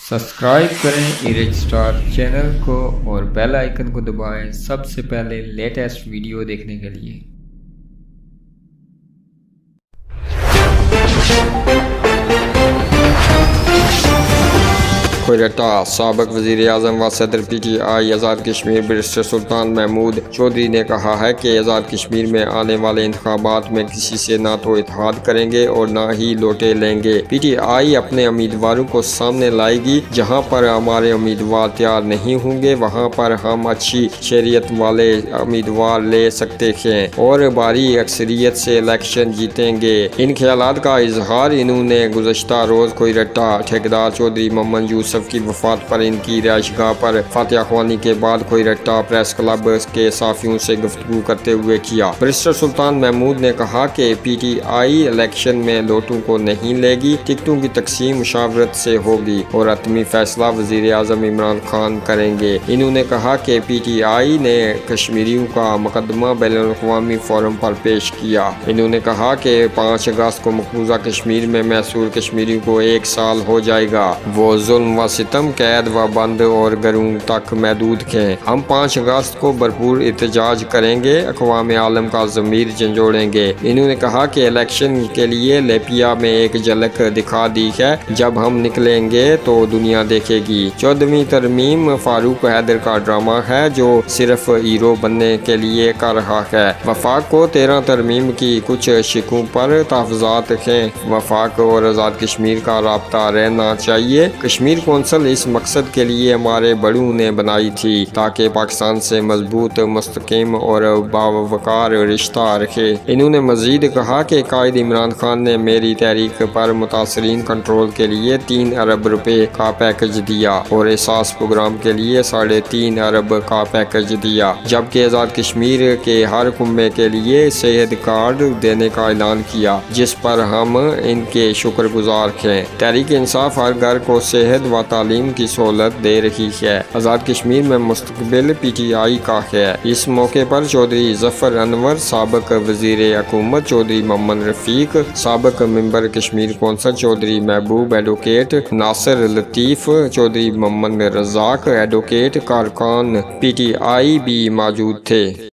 Subscribe करें erase star channel को और बेल आइकन को दबाएं सबसे पहले लेटेस्ट वीडियो देखने के लिए। कोयटा साबिक वज़ीर-ए-आज़म व सदर PTI आज़ाद कश्मीर बैरिस्टर सुल्तान महमूद चौधरी ने कहा है कि आज़ाद कश्मीर में आने वाले इंतखाबात में किसी से ना तो इत्तेहाद करेंगे और ना ही लौटे लेंगे। PTI अपने उम्मीदवारों को सामने लाएगी। जहां पर हमारे उम्मीदवार तैयार नहीं होंगे वहां पर हम अच्छी शरीयत वाले उम्मीदवार ले सकते हैं और भारी अक्सरियत से इलेक्शन जीतेंगे। इन ख्यालात का इजहार इन्होंने गुज़श्ता रोज़ कोयटा ठेकेदार चौधरी मोहम्मद यूसुफ की वफात पर इनकी रिहाइशगाह पर फातिहा ख्वानी के बाद कोयटा प्रेस क्लब के साफियों से गुफ्तगू करते हुए किया। बैरिस्टर सुल्तान महमूद ने कहा कि PTI इलेक्शन में लोटों को नहीं लेगी, टिकटों की तकसीम मुशावरत से होगी और हतमी फैसला वज़ीर-ए-आज़म इमरान खान करेंगे। इन्होंने कहा कि PTI ने कश्मीरियों का मुकदमा बैनुल-अक़वामी फोरम पर पेश किया। इन्होंने कहा कि 5 अगस्त को मकबूजा कश्मीर में महसूर कश्मीरियों को 1 साल हो जाएगा। वो जुल्म व सितम, कैद व बंद और घरों तक महदूद हैं। हम 5 अगस्त को भरपूर एहतजाज करेंगे, अक़वाम आलम का ज़मीर झंझोड़ेंगे। इन्होंने कहा कि इलेक्शन के लिए लेपिया में एक झलक दिखा दी है, जब हम निकलेंगे तो दुनिया देखेगी। 14वीं तरमीम फारूक हैदर का ड्रामा है जो सिर्फ हीरो बनने के लिए कर रहा है। वफाक को 13 तरमीम की कुछ शिकों पर तहफ़्ज़ात हैं। वफाक और आज़ाद कश्मीर का राब्ता रहना चाहिए। कश्मीर कौंसिल इस मकसद के लिए हमारे बड़ों ने बनाई थी ताकि पाकिस्तान से मजबूत, मुस्तकीम और बावकार रिश्ता रखे। इन्होंने मजीद कहा कि कायद इमरान खान ने मेरी तहरीक पर मुतासरीन कंट्रोल के लिए 3 अरब रुपए का पैकेज दिया और एहसास प्रोग्राम के लिए 3.5 अरब का पैकेज दिया, जबकि आज़ाद कश्मीर के हर कुम्बे के लिए सेहत कार्ड देने का ऐलान किया, जिस पर हम इनके शुक्रगुजार हैं। तहरीक इंसाफ हर घर को सेहत व तालीम की सहूलत दे रही है। आज़ाद कश्मीर में मुस्तकबिल PTI का है। इस मौके पर चौधरी जफर अनवर, साबिक वज़ीर हुकूमत चौधरी मोहम्मद रफीक, साबिक मेंबर कश्मीर कौंसिल चौधरी महबूब, एडवोकेट नासिर लतीफ़, चौधरी मोहम्मद रज़ाक, एडवोकेट कारकुन PTI भी मौजूद थे।